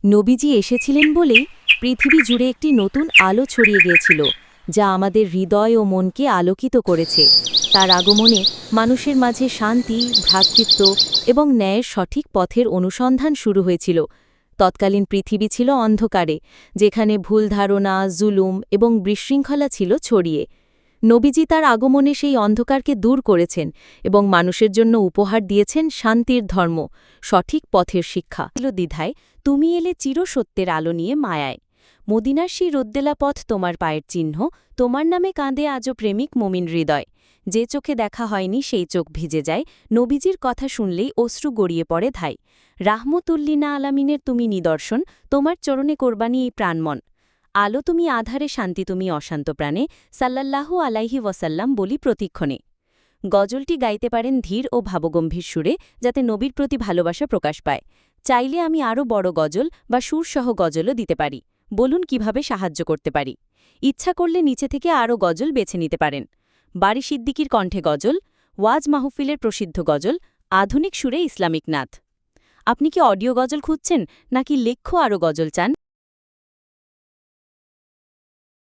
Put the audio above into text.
নবীজি এসেছিলেন বলেই পৃথিবী জুড়ে একটি নতুন আলো ছড়িয়ে গিয়েছিল, যা আমাদের হৃদয় ও মনকে আলোকিত করেছে। তার আগমনে মানুষের মাঝে শান্তি, ভ্রাতৃত্ব এবং ন্যায়ের সঠিক পথের অনুসন্ধান শুরু হয়েছিল। তৎকালীন পৃথিবী ছিল অন্ধকারে, যেখানে ভুল ধারণা, জুলুম এবং বিশৃঙ্খলা ছিল ছড়িয়ে। নবীজি তার আগমনে সেই অন্ধকারকে দূর করেছেন এবং মানুষের জন্য উপহার দিয়েছেন শান্তির ধর্ম, সঠিক পথের শিক্ষা। দ্বিধায় তুমি এলে চিরসত্যের আলো নিয়ে মায়ায়। মদিনার সেই রোদ্দেলা পথ তোমার পায়ের চিহ্ন, তোমার নামে কাঁদে আজও প্রেমিক মুমিন হৃদয়। যে চোখে দেখা হয়নি সেই চোখ ভিজে যায়, নবীজির কথা শুনলেই অশ্রু গড়িয়ে পড়ে ধাই। রাহমতুল্লিনা আলামিনের তুমি নিদর্শন, তোমার চরণে কোরবানি এই প্রাণমন। আলো তুমি আধারে, শান্তি তুমি অশান্ত প্রাণে, সাল্লাল্লাহু আলাইহি ওয়াসাল্লাম বলি প্রতিক্ষণে। গজলটি গাইতে পারেন ধীর ও ভাবগম্ভীর সুরে, যাতে নবীর প্রতি ভালোবাসা প্রকাশ পায়। চাইলে আমি আরও বড় গজল বা সুরসহ গজলও দিতে পারি। বলুন কিভাবে সাহায্য করতে পারি। ইচ্ছা করলে নিচে থেকে আরও গজল বেছে নিতে পারেন। বারি সিদ্দিকীর কণ্ঠে গজল, ওয়াজ মাহফিলের প্রসিদ্ধ গজল, আধুনিক সুরে ইসলামিক নাথ। আপনি কি অডিও গজল খুঁজছেন নাকি লেখ্য আরও গজল চান?